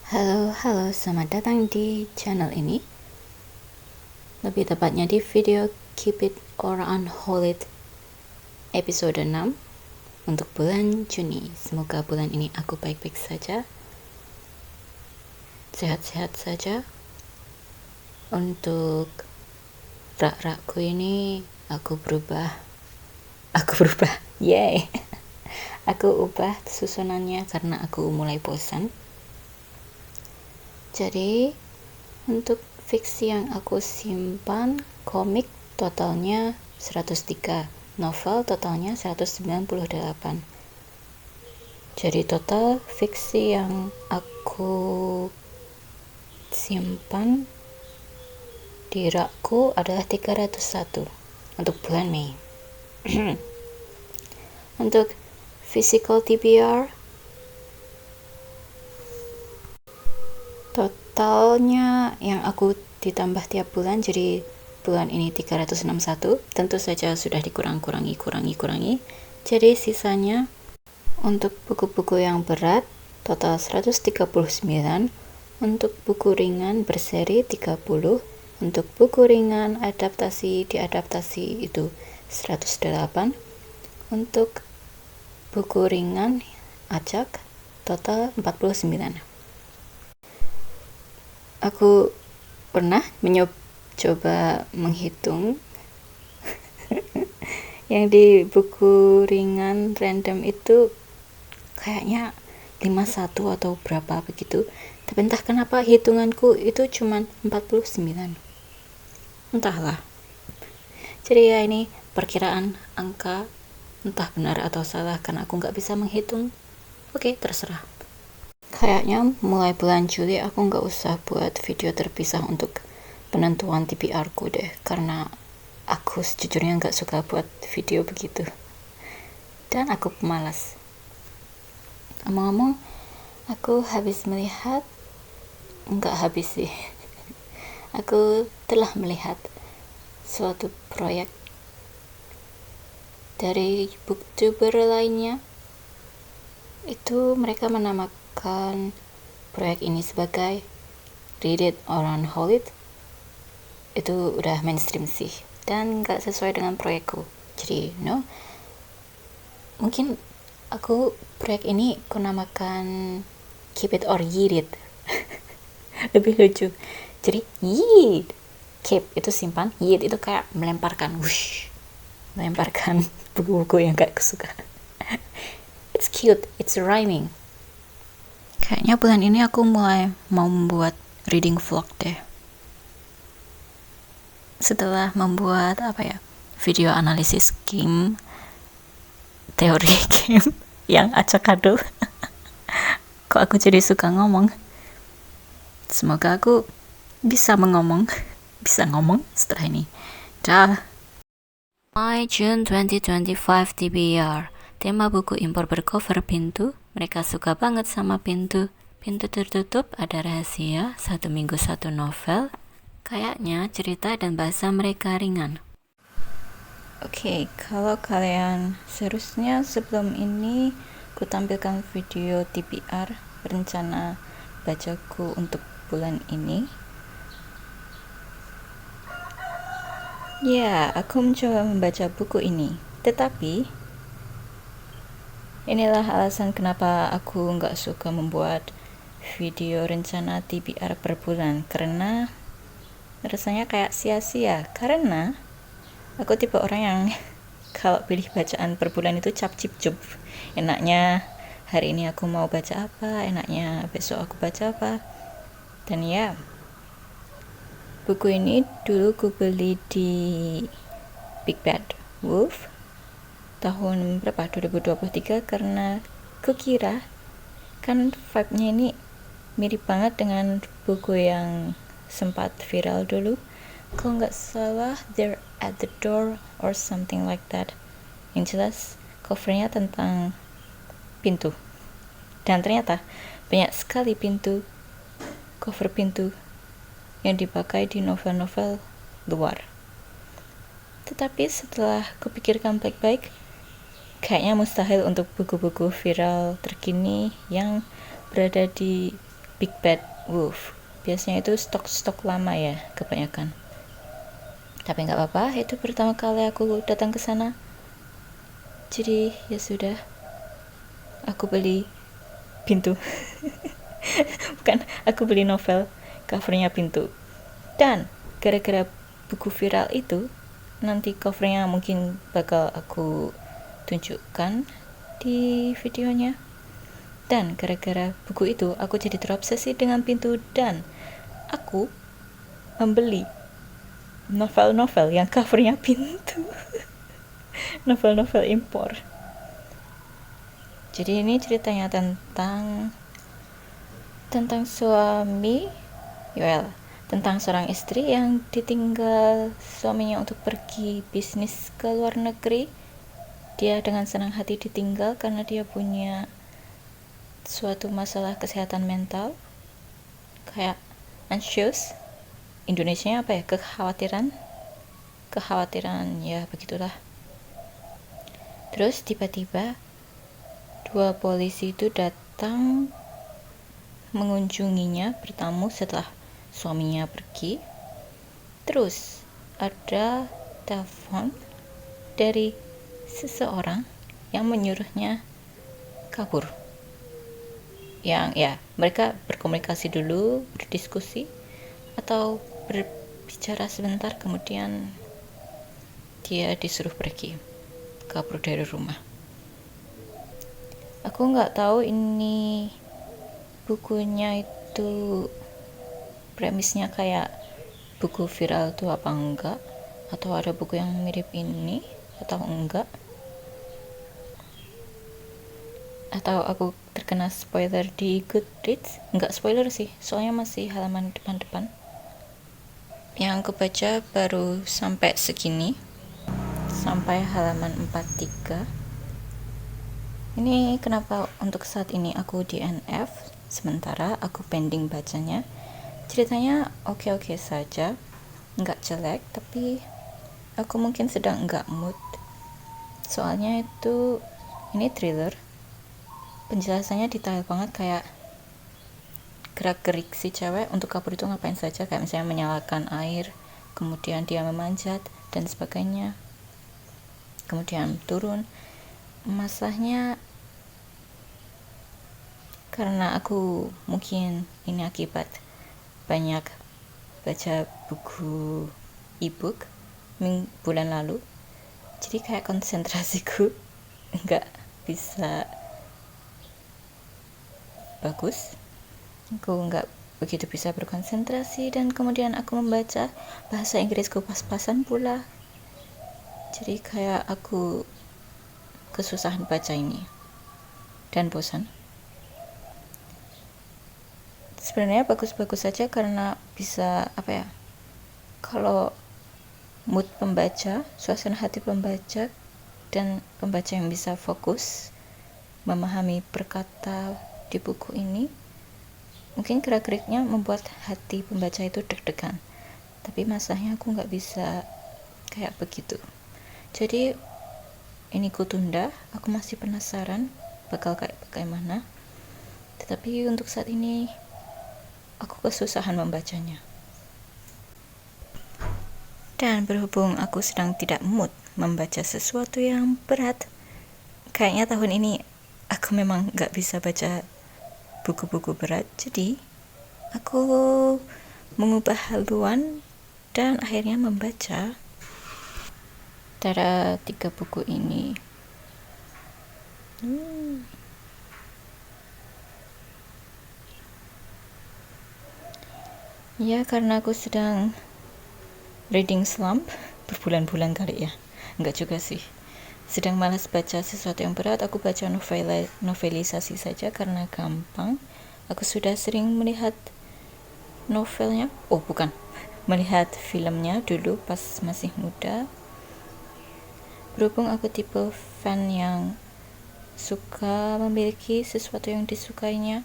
Halo, selamat datang di channel ini. Lebih tepatnya di video Keep It or Unhold It episode 6 untuk bulan Juni. Semoga bulan ini aku baik-baik saja, sehat-sehat saja. Untuk rak-rakku ini aku berubah, yay. Aku ubah susunannya karena aku mulai bosan. Jadi untuk fiksi yang aku simpan, komik totalnya 103, novel totalnya 198. Jadi total fiksi yang aku simpan di rakku adalah 301 untuk bulan Mei. Untuk physical TBR, totalnya yang aku ditambah tiap bulan, jadi bulan ini 361, tentu saja sudah kurangi. Jadi sisanya untuk buku-buku yang berat total 139, untuk buku ringan berseri 30, untuk buku ringan diadaptasi itu 108, untuk buku ringan acak total 49. Aku pernah mencoba menghitung yang di buku ringan random itu kayaknya 51 atau berapa begitu, tapi entah kenapa hitunganku itu cuman 49. Entahlah. Jadi ya ini perkiraan angka, entah benar atau salah karena aku nggak bisa menghitung. Oke, terserah. Kayaknya mulai bulan Juli aku nggak usah buat video terpisah untuk penentuan TBR ku deh, karena aku sejujurnya nggak suka buat video begitu dan aku pemalas. Ngomong-ngomong, aku habis melihat, nggak habis sih, aku telah melihat suatu proyek dari booktuber lainnya. Itu mereka menamakan proyek ini sebagai Read It or Unhold It. Itu udah mainstream sih dan gak sesuai dengan proyekku. Jadi mungkin aku proyek ini aku namakan Keep It or Yeet It. Lebih lucu. Jadi yeet, keep itu simpan, yeet itu kayak melemparkan buku-buku yang gak kesuka. It's cute, it's rhyming. Kayaknya bulan ini aku mulai mau membuat reading vlog deh. Setelah membuat video analisis game, teori game yang acak-adul. Kok aku jadi suka ngomong? Semoga aku bisa ngomong setelah ini. Dah. My June 2025 TBR. Tema buku impor bercover pintu. Mereka suka banget sama pintu. Pintu tertutup, ada rahasia, 1 minggu 1 novel. Kayaknya cerita dan bahasa mereka ringan. Oke, kalau kalian seharusnya sebelum ini ku tampilkan video TBR rencana bacaku untuk bulan ini. Ya, aku mencoba membaca buku ini. Tetapi inilah alasan kenapa aku nggak suka membuat video rencana TBR per bulan, karena rasanya kayak sia-sia. Karena aku tipe orang yang kalau pilih bacaan per bulan itu cap cip cup. Enaknya hari ini aku mau baca apa, enaknya besok aku baca apa. Dan ya, buku ini dulu ku beli di Big Bad Wolf tahun 2023, karena kukira kan vibe-nya ini mirip banget dengan buku yang sempat viral dulu, kalau nggak salah They're at the Door or something like that. Yang jelas covernya tentang pintu, dan ternyata banyak sekali cover pintu yang dipakai di novel-novel luar. Tetapi setelah kupikirkan baik-baik, kayaknya mustahil untuk buku-buku viral terkini yang berada di Big Bad Wolf. Biasanya itu stok-stok lama ya kebanyakan. Tapi nggak apa-apa, itu pertama kali aku datang ke sana. Jadi ya sudah, aku beli pintu. Bukan, aku beli novel, covernya pintu. Dan gara-gara buku viral itu, nanti covernya mungkin bakal aku tunjukkan di videonya. Dan gara-gara buku itu, aku jadi terobsesi dengan pintu dan aku membeli novel-novel yang covernya pintu. Novel-novel impor. Jadi ini ceritanya tentang suami, tentang seorang istri yang ditinggal suaminya untuk pergi bisnis ke luar negeri. Dia dengan senang hati ditinggal karena dia punya suatu masalah kesehatan mental, kayak anxious. Indonesianya apa ya, kekhawatiran ya begitulah. Terus tiba-tiba 2 polisi itu datang mengunjunginya, bertamu setelah suaminya pergi. Terus ada telepon dari seseorang yang menyuruhnya kabur. Yang ya, mereka berkomunikasi dulu, berdiskusi atau berbicara sebentar, kemudian dia disuruh pergi, kabur dari rumah. Aku nggak tahu ini bukunya itu premisnya kayak buku viral tuh apa enggak, atau ada buku yang mirip ini atau enggak, atau aku terkena spoiler di Goodreads. Enggak spoiler sih, soalnya masih halaman depan-depan. Yang aku baca baru sampai segini, sampai halaman 43. Ini kenapa untuk saat ini aku DNF, sementara aku pending bacanya. Ceritanya oke-oke saja, nggak jelek, tapi aku mungkin sedang nggak mood. Soalnya itu ini thriller, penjelasannya detail banget, kayak gerak-gerik si cewek untuk kabur itu ngapain saja, kayak misalnya menyalakan air, kemudian dia memanjat dan sebagainya, kemudian turun. Masalahnya karena aku mungkin ini akibat banyak baca buku ebook bulan lalu, jadi kayak konsentrasiku nggak bisa bagus, aku nggak begitu bisa berkonsentrasi, dan kemudian aku membaca bahasa Inggrisku pas-pasan pula, jadi kayak aku kesusahan baca ini dan bosan. Sebenarnya bagus-bagus saja karena bisa kalau mood pembaca, suasana hati pembaca, dan pembaca yang bisa fokus memahami perkata di buku ini, mungkin gerak-geriknya membuat hati pembaca itu deg-degan. Tapi masalahnya aku nggak bisa kayak begitu, jadi ini kutunda. Aku masih penasaran bakal kayak bagaimana, tetapi untuk saat ini aku kesusahan membacanya. Dan berhubung aku sedang tidak mood membaca sesuatu yang berat, kayaknya tahun ini aku memang gak bisa baca buku-buku berat, jadi aku mengubah haluan dan akhirnya membaca antara 3 buku ini. Ya, karena aku sedang reading slump berbulan-bulan kali ya, enggak juga sih, sedang malas baca sesuatu yang berat, aku baca novelisasi saja karena gampang. Aku sudah sering melihat novelnya, melihat filmnya dulu pas masih muda. Berhubung aku tipe fan yang suka memiliki sesuatu yang disukainya,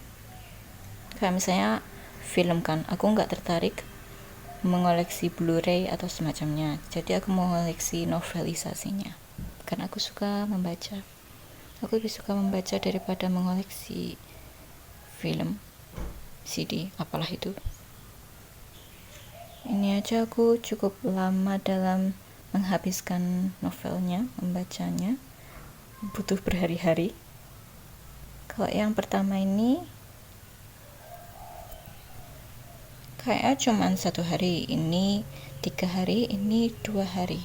kayak misalnya film kan, aku nggak tertarik mengoleksi Blu-ray atau semacamnya, jadi aku mau mengoleksi novelisasinya karena aku suka membaca. Aku lebih suka membaca daripada mengoleksi film CD, apalah itu. Ini aja aku cukup lama dalam menghabiskan novelnya, membacanya, butuh berhari-hari. Kalau yang pertama ini kayaknya cuman 1 hari, ini 3 hari, ini 2 hari.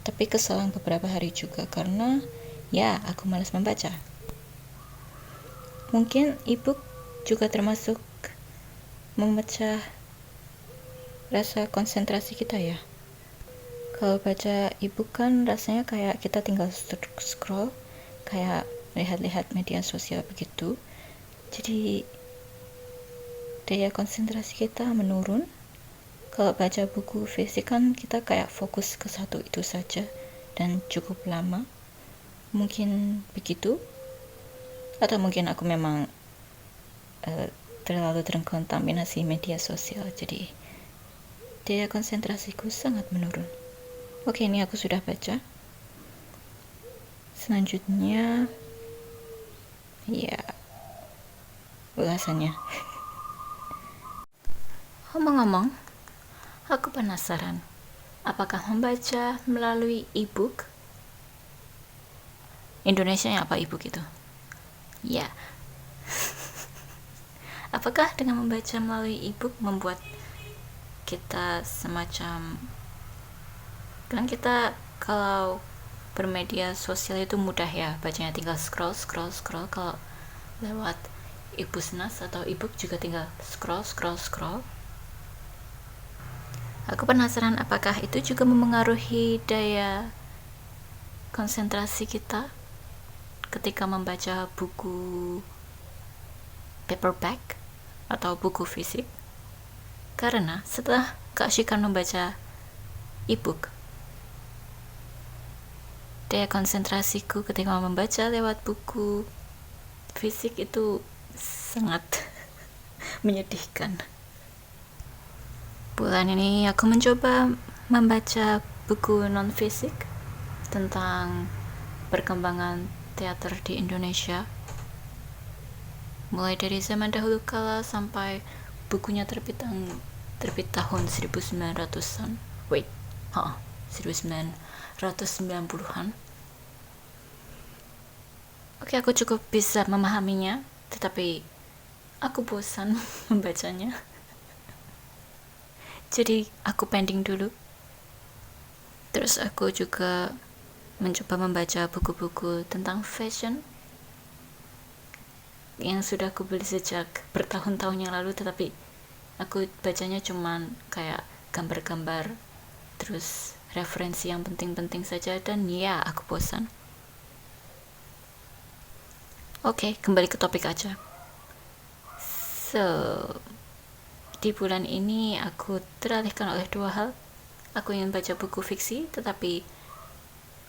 Tapi keselang beberapa hari juga karena ya aku malas membaca. Mungkin ebook juga termasuk memecah rasa konsentrasi kita ya. Kalau baca ebook kan rasanya kayak kita tinggal scroll, kayak lihat-lihat media sosial begitu. Jadi daya konsentrasi kita menurun. Kalau baca buku fisik kan kita kayak fokus ke satu itu saja dan cukup lama. Mungkin begitu. Atau mungkin aku memang terlalu terkontaminasi media sosial, jadi daya konsentrasiku sangat menurun. Oke, ini aku sudah baca. Selanjutnya ya ulasannya. Ngomong-ngomong, aku penasaran, apakah membaca melalui ebook? Indonesianya apa ebook itu? Ya. Apakah dengan membaca melalui ebook membuat kita semacam, kan kita kalau bermedia sosial itu mudah ya, bacanya tinggal scroll. Kalau lewat e-Busnas atau ebook juga tinggal scroll. Aku penasaran apakah itu juga memengaruhi daya konsentrasi kita ketika membaca buku paperback atau buku fisik. Karena setelah keasyikan membaca ebook, daya konsentrasiku ketika membaca lewat buku fisik itu sangat menyedihkan. Bulan ini aku mencoba membaca buku non-fisik tentang perkembangan teater di Indonesia, mulai dari zaman dahulu kala sampai bukunya terbit tahun 1900-an. 1990-an. Oke, aku cukup bisa memahaminya, tetapi aku bosan membacanya. Jadi aku pending dulu. Terus aku juga mencoba membaca buku-buku tentang fashion yang sudah aku beli sejak bertahun-tahun yang lalu, tetapi aku bacanya cuman kayak gambar-gambar terus referensi yang penting-penting saja, dan ya aku bosan. Oke, kembali ke topik aja. Di bulan ini aku teralihkan oleh 2 hal. Aku ingin baca buku fiksi, tetapi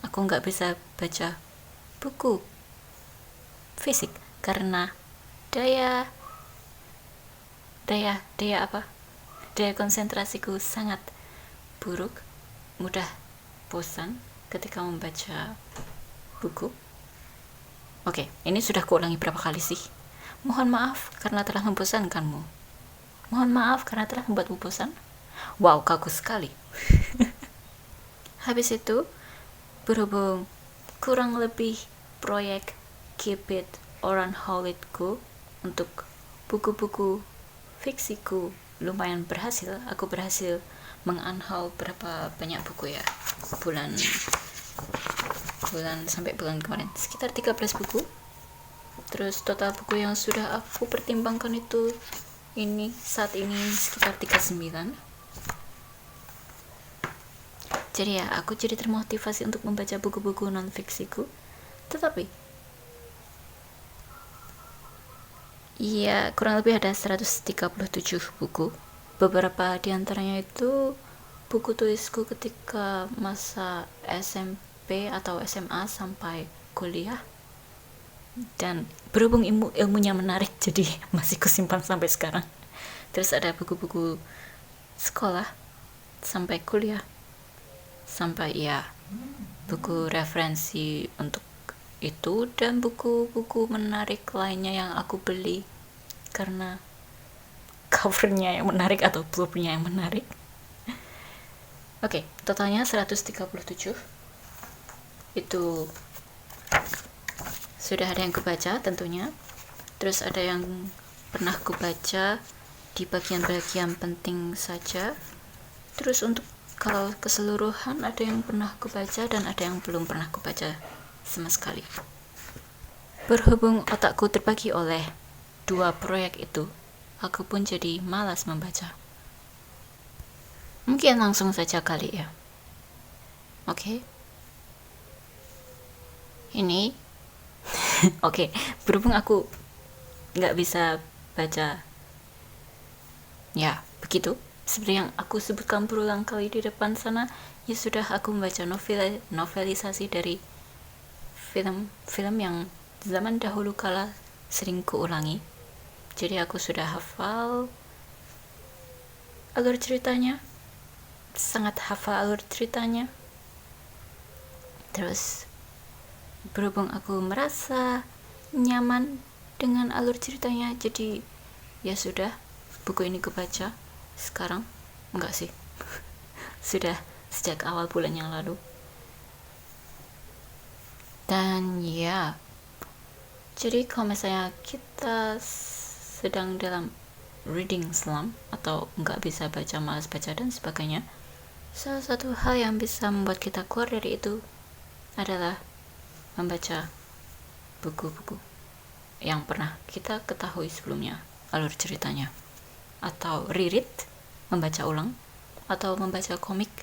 aku nggak bisa baca buku fisik karena daya konsentrasiku sangat buruk, mudah bosan ketika membaca buku. Oke, ini sudah kuulangi berapa kali sih? Mohon maaf karena telah membosankanmu. Mohon maaf karena telah membuatmu bosan. Wow, kaku sekali. Habis itu, berhubung kurang lebih proyek Keep It or Unhold It-ku untuk buku-buku fiksiku lumayan berhasil. Aku berhasil mengunhaul berapa banyak buku ya, bulan sampai bulan kemarin sekitar 13 buku. Terus total buku yang sudah aku pertimbangkan itu saat ini sekitar 39. Jadi ya, aku jadi termotivasi untuk membaca buku-buku non-fiksiku. Tetapi ya, kurang lebih ada 137 buku. Beberapa diantaranya itu buku tulisku ketika masa SMP atau SMA sampai kuliah. Dan berhubung ilmunya menarik, jadi masih kusimpan sampai sekarang. Terus ada buku-buku sekolah sampai kuliah, sampai ya buku referensi untuk itu, dan buku-buku menarik lainnya yang aku beli karena covernya yang menarik atau blurb-nya yang menarik. Oke, totalnya 137. Itu sudah ada yang kubaca tentunya. Terus ada yang pernah kubaca di bagian-bagian penting saja. Terus untuk kalau keseluruhan ada yang pernah kubaca dan ada yang belum pernah kubaca sama sekali. Berhubung otakku terbagi oleh 2 proyek itu, aku pun jadi malas membaca. Mungkin langsung saja kali ya. Oke. Ini oke, berhubung aku nggak bisa baca, ya begitu. Seperti yang aku sebutkan berulang kali di depan sana, ya sudah, aku membaca novelisasi dari film yang zaman dahulu kala sering kuulangi. Jadi aku sudah hafal alur ceritanya, sangat hafal alur ceritanya. Terus berhubung aku merasa nyaman dengan alur ceritanya, jadi ya sudah, buku ini kubaca sekarang. Enggak sih, sudah sejak awal bulan yang lalu. Dan ya, jadi kalau misalnya kita sedang dalam reading slump atau nggak bisa baca, malas baca dan sebagainya, salah satu hal yang bisa membuat kita keluar dari itu adalah membaca buku-buku yang pernah kita ketahui sebelumnya alur ceritanya, atau reread, membaca ulang, atau membaca komik,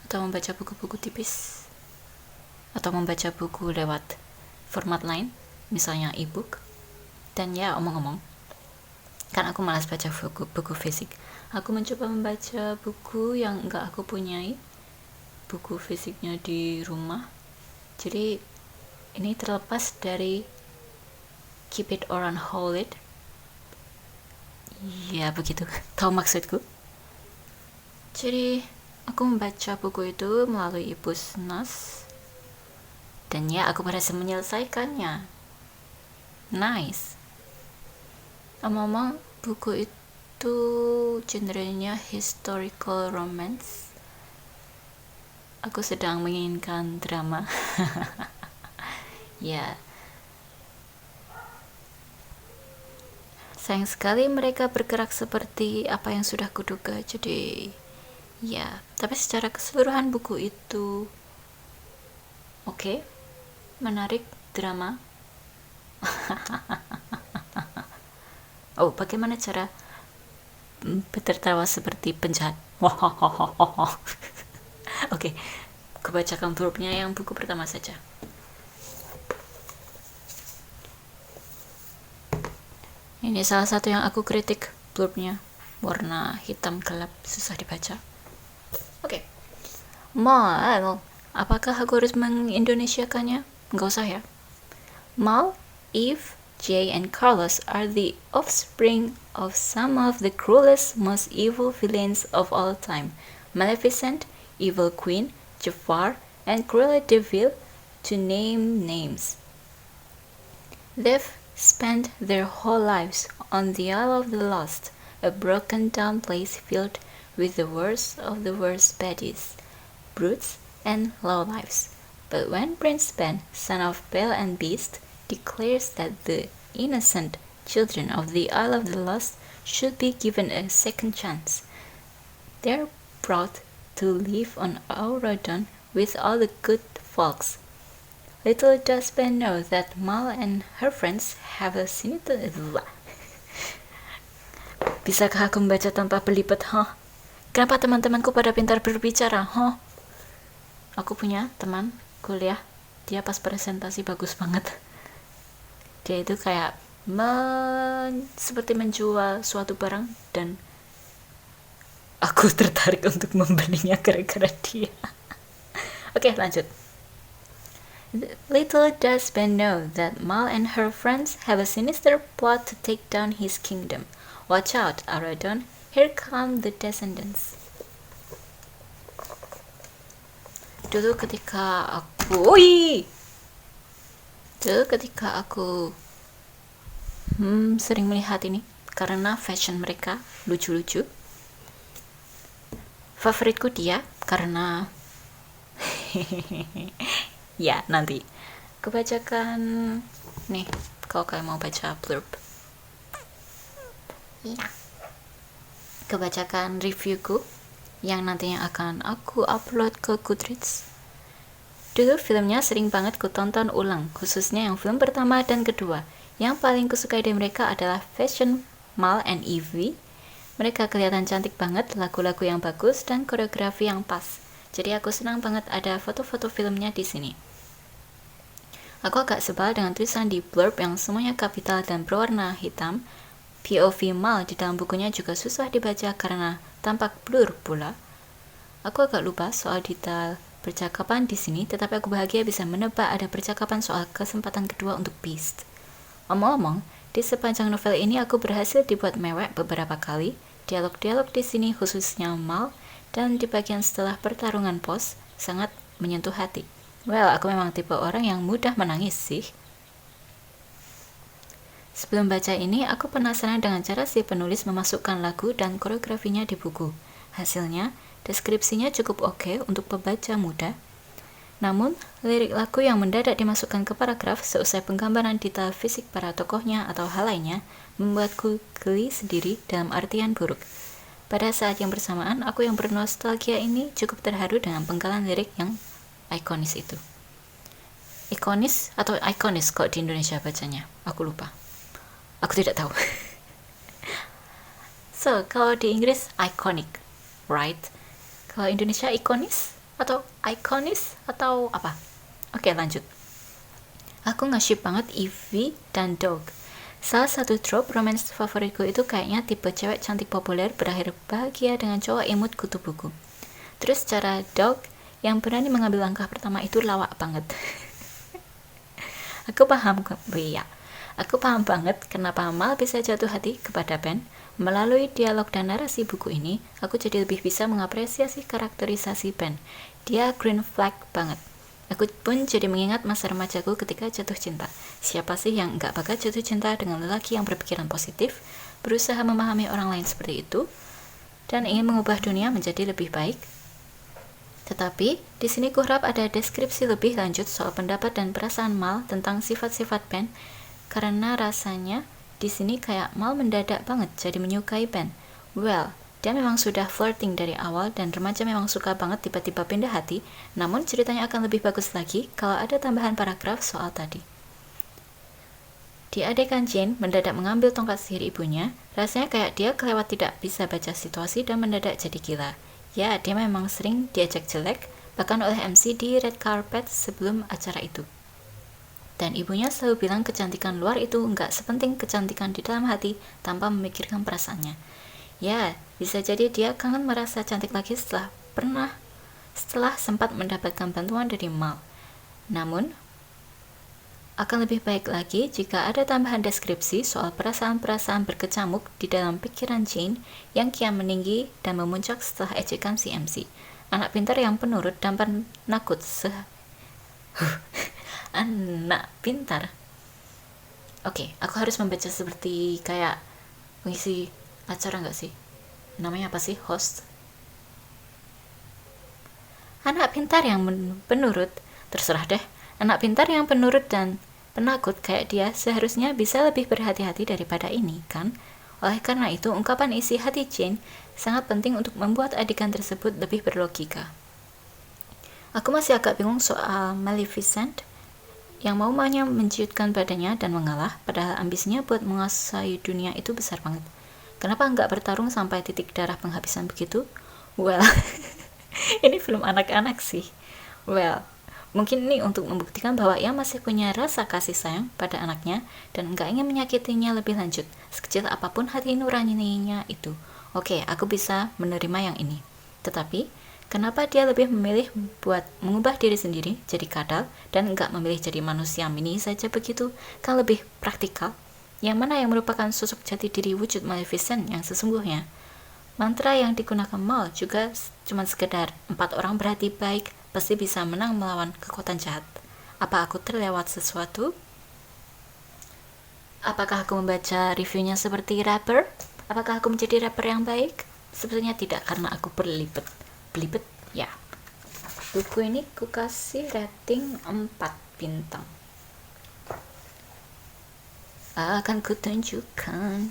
atau membaca buku-buku tipis, atau membaca buku lewat format lain, misalnya e-book. Dan ya, omong-omong, kan aku malas baca buku fisik, aku mencoba membaca buku yang enggak aku punyai, buku fisiknya di rumah. Jadi ini terlepas dari keep it or unhold it, ya begitu, tahu maksudku. Jadi aku membaca buku itu melalui e-Pusnas, dan ya aku berhasil menyelesaikannya. Nice. Omong-omong, buku itu genrenya historical romance. Aku sedang menginginkan drama. Ya, sayang sekali mereka bergerak seperti apa yang sudah kuduga. Jadi ya, tapi secara keseluruhan buku itu oke, menarik, drama. Oh, bagaimana cara tertawa seperti penjahat? Oke, kebacakan blurbnya yang buku pertama saja. Ini salah satu yang aku kritik blurbnya, warna hitam gelap, susah dibaca. Oke. Mal, apakah aku harus mengindonesiakannya? Nggak usah ya. Mal, Eve, Jay, and Carlos are the offspring of some of the cruelest, most evil villains of all time. Maleficent, Evil Queen, Jafar, and Cruella de Vil, to name names. They've spent their whole lives on the Isle of the Lost, a broken-down place filled with the worst of the worst baddies, brutes, and lowlifes. But when Prince Ben, son of Belle and Beast, declares that the innocent children of the Isle of the Lost should be given a second chance, they're brought to live on Auradon with all the good folks. Little does Ben know that Mal and her friends have a sinister... Bisakah aku membaca tanpa belibet, huh? Kenapa teman-temanku pada pintar berbicara, huh? Aku punya teman kuliah, dia pas presentasi bagus banget. Dia itu kayak seperti menjual suatu barang, dan aku tertarik untuk membelinya gara-gara dia. Oke, lanjut. Little does Ben know that Mal and her friends have a sinister plot to take down his kingdom. Watch out, Auradon. Here come the descendants. Dulu ketika aku sering melihat ini, karena fashion mereka lucu-lucu. Favoritku dia karena ya nanti aku bacakan nih kalau kalian mau baca blurb. Iya, kebacakan reviewku yang nantinya akan aku upload ke Goodreads. Dulu filmnya sering banget ku tonton ulang, khususnya yang film pertama dan kedua. Yang paling kusukai dari mereka adalah fashion Mal and Evie. Mereka kelihatan cantik banget, lagu-lagu yang bagus, dan koreografi yang pas. Jadi aku senang banget ada foto-foto filmnya di sini. Aku agak sebal dengan tulisan di blurb yang semuanya kapital dan berwarna hitam. POV Mal di dalam bukunya juga susah dibaca karena tampak blur pula. Aku agak lupa soal detail percakapan di sini, tetapi aku bahagia bisa menebak ada percakapan soal kesempatan kedua untuk Beast. Omong-omong, di sepanjang novel ini aku berhasil dibuat mewek beberapa kali. Dialog-dialog di sini khususnya Mal dan di bagian setelah pertarungan pos sangat menyentuh hati. Well, aku memang tipe orang yang mudah menangis sih. Sebelum baca ini, aku penasaran dengan cara si penulis memasukkan lagu dan koreografinya di buku. Hasilnya, deskripsinya cukup oke untuk pembaca muda. Namun, lirik lagu yang mendadak dimasukkan ke paragraf seusai penggambaran detail fisik para tokohnya atau hal lainnya membuatku geli sendiri dalam artian buruk. Pada saat yang bersamaan, aku yang bernostalgia ini cukup terharu dengan penggalan lirik yang ikonis itu. Ikonis atau ikonis kok di Indonesia bacanya? Aku lupa. Aku tidak tahu. So, kalau di Inggris iconic, right? Kalau Indonesia ikonis atau ikonis atau apa? Oke, lanjut. Aku nge-ship banget Evie dan Dog. Salah satu trope romance favoritku itu kayaknya tipe cewek cantik populer berakhir bahagia dengan cowok imut kutu buku. Terus cara Dog yang berani mengambil langkah pertama itu lawak banget. Aku paham banget kenapa Mal bisa jatuh hati kepada Ben. Melalui dialog dan narasi buku ini, aku jadi lebih bisa mengapresiasi karakterisasi Ben. Dia green flag banget. Aku pun jadi mengingat masa remajaku ketika jatuh cinta. Siapa sih yang nggak bakal jatuh cinta dengan lelaki yang berpikiran positif, berusaha memahami orang lain seperti itu, dan ingin mengubah dunia menjadi lebih baik? Tetapi, di sini kuharap ada deskripsi lebih lanjut soal pendapat dan perasaan Mal tentang sifat-sifat Ben, karena rasanya di sini kayak Mal mendadak banget jadi menyukai Ben. Well, dia memang sudah flirting dari awal dan remaja memang suka banget tiba-tiba pindah hati, namun ceritanya akan lebih bagus lagi kalau ada tambahan paragraf soal tadi. Di adegan Jane mendadak mengambil tongkat sihir ibunya, rasanya kayak dia kelewat tidak bisa baca situasi dan mendadak jadi gila. Ya, dia memang sering diajak jelek, bahkan oleh MC di red carpet sebelum acara itu. Dan ibunya selalu bilang kecantikan luar itu nggak sepenting kecantikan di dalam hati tanpa memikirkan perasaannya. Ya, bisa jadi dia kangen merasa cantik lagi setelah sempat mendapatkan bantuan dari Mal. Namun, akan lebih baik lagi jika ada tambahan deskripsi soal perasaan-perasaan berkecamuk di dalam pikiran Jane yang kian meninggi dan memuncak setelah ejekan si MC. Anak pintar yang penurut dan penakut anak pintar. Oke, aku harus membaca seperti kayak pengisi acara nggak sih? Namanya apa sih? Host. Anak pintar yang penurut, terserah deh. Anak pintar yang penurut dan penakut kayak dia seharusnya bisa lebih berhati-hati daripada ini, kan? Oleh karena itu, ungkapan isi hati Jane sangat penting untuk membuat adegan tersebut lebih berlogika. Aku masih agak bingung soal Maleficent yang mau-maunya menciutkan badannya dan mengalah, padahal ambisinya buat menguasai dunia itu besar banget. Kenapa nggak bertarung sampai titik darah penghabisan begitu? Well, ini film anak-anak sih. Well, mungkin ini untuk membuktikan bahwa ia masih punya rasa kasih sayang pada anaknya dan nggak ingin menyakitinya lebih lanjut, sekecil apapun hati nuraninya itu. Oke, aku bisa menerima yang ini. Tetapi, kenapa dia lebih memilih buat mengubah diri sendiri jadi kadal dan nggak memilih jadi manusia mini saja begitu? Kan lebih praktikal. Yang mana yang merupakan sosok jati diri wujud Maleficent yang sesungguhnya? Mantra yang digunakan Mal juga cuma sekedar 4 orang berhati baik pasti bisa menang melawan kekuatan jahat. Apa aku terlewat sesuatu? Apakah aku membaca reviewnya seperti rapper? Apakah aku menjadi rapper yang baik? Sebetulnya tidak, karena aku berlibet. Belibet? Ya. Buku ini ku kasih rating 4 bintang. Akan kutunjukkan.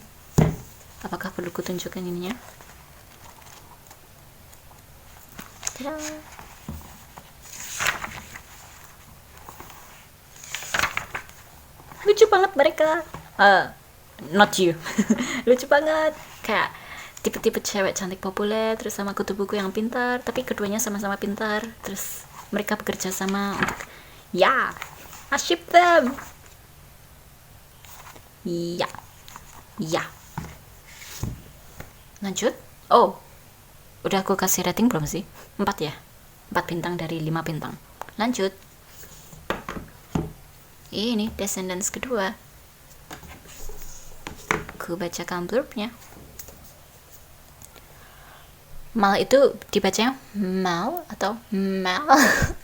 Apakah perlu kutunjukkan ininya? Tada! Lucu banget mereka. Not you. Lucu banget. Kayak tipe-tipe cewek cantik populer, terus sama kutu buku yang pintar, tapi keduanya sama-sama pintar. Terus mereka bekerja sama untuk, ya, I ship them. Ya. Ya. Lanjut. Oh, udah aku kasih rating belum sih? 4 ya? 4 bintang dari 5 bintang. Lanjut. Ini Descendants kedua. Ku bacakan blurbnya. Mal itu dibacanya Mal atau Mal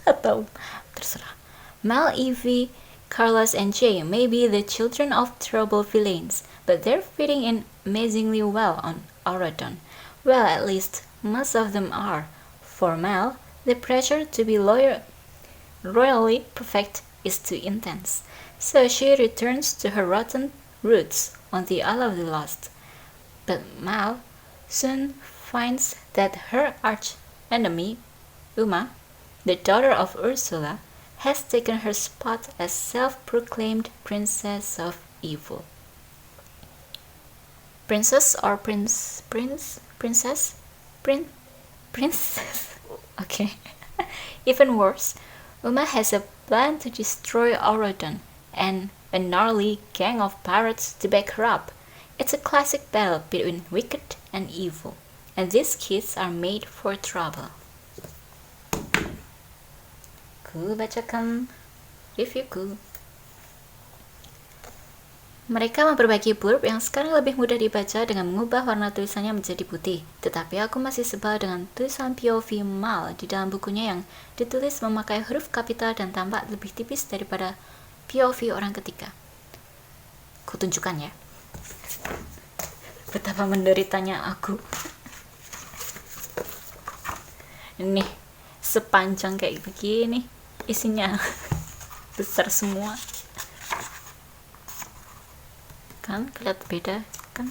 atau terserah. Mal, Evie, Carlos, and Jay may be the children of troubled villains, but they're fitting in amazingly well on Auradon. Well, at least most of them are. For Mal, the pressure to be royally perfect is too intense, so she returns to her rotten roots on the Isle of the Lost. But Mal soon finds that her arch enemy, Uma, the daughter of Ursula, has taken her spot as self-proclaimed princess of evil. Princess or princess? Princess? Okay. Even worse, Uma has a plan to destroy Auradon and a gnarly gang of pirates to back her up. It's a classic battle between wicked and evil, and these kids are made for trouble. Ku bacakan reviewku. Mereka memperbaiki blurb yang sekarang lebih mudah dibaca dengan mengubah warna tulisannya menjadi putih. Tetapi aku masih sebal dengan tulisan POV Mal di dalam bukunya yang ditulis memakai huruf kapital dan tampak lebih tipis daripada POV orang ketiga. Kutunjukkan ya. Betapa menderitanya aku. Ini sepanjang kayak begini, isinya besar semua. Kan kelihatan beda kan?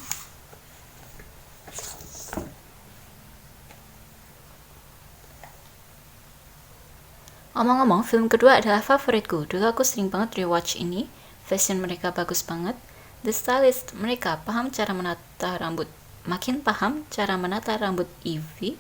Omong-omong, film kedua adalah favoritku. Dulu aku sering banget rewatch ini. Fashion mereka bagus banget. The stylist mereka paham cara menata rambut. Makin paham cara menata rambut Evie.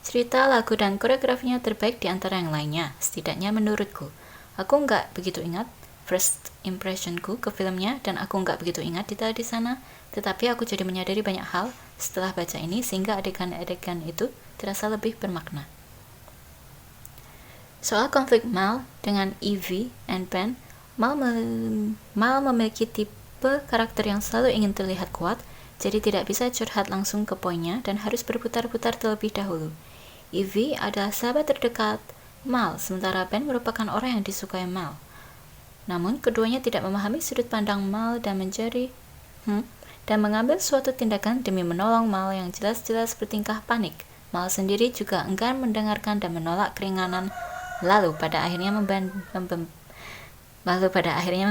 Cerita, lagu, dan koreografinya terbaik di antara yang lainnya, setidaknya menurutku. Aku nggak begitu ingat first impressionku ke filmnya, dan aku nggak begitu ingat detail di sana, tetapi aku jadi menyadari banyak hal setelah baca ini, sehingga adegan-adegan itu terasa lebih bermakna. Soal konflik Mal dengan Evie and Ben, Mal memiliki tipe karakter yang selalu ingin terlihat kuat, jadi tidak bisa curhat langsung ke poinnya dan harus berputar-putar terlebih dahulu. Evie adalah sahabat terdekat Mal, sementara Ben merupakan orang yang disukai Mal. Namun, keduanya tidak memahami sudut pandang Mal dan mengambil suatu tindakan demi menolong Mal yang jelas-jelas bertingkah panik. Mal sendiri juga enggan mendengarkan dan menolak keringanan, lalu pada akhirnya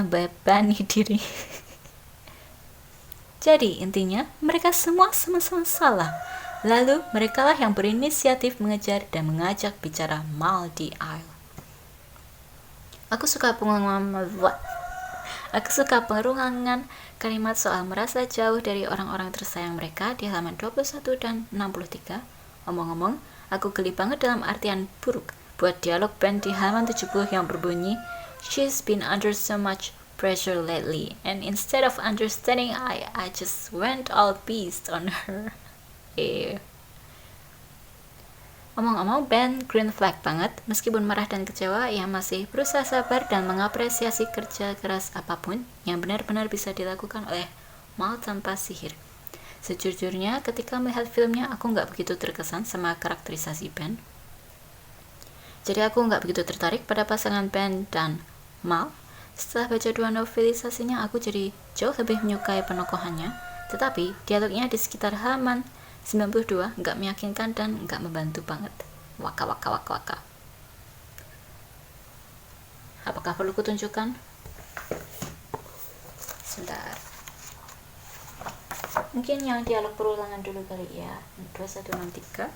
membebani diri. Jadi, intinya, mereka semua sama-sama salah. Lalu, merekalah yang berinisiatif mengejar dan mengajak bicara Mal di Isle. Aku suka pengeruangan kalimat soal merasa jauh dari orang-orang tersayang mereka di halaman 21 dan 63. Omong-omong, aku geli banget dalam artian buruk buat dialog Ben di halaman 70 yang berbunyi, "She's been under so much pressure lately, and instead of understanding I just went all beast on her." Omong-omong, Ben green flag banget. Meskipun marah dan kecewa, ia masih berusaha sabar dan mengapresiasi kerja keras apapun yang benar-benar bisa dilakukan oleh Mal tanpa sihir. Sejujurnya, ketika melihat filmnya, aku nggak begitu terkesan sama karakterisasi Ben. Jadi aku nggak begitu tertarik pada pasangan Ben dan Mal. Setelah baca 2 novelisasinya, aku jadi jauh lebih menyukai penokohannya, tetapi dialognya di sekitar halaman 92 nggak meyakinkan dan nggak membantu banget. Waka waka waka waka. Apakah perlu kutunjukkan? Sebentar. Mungkin yang dialog perulangan dulu kali ya. 2163.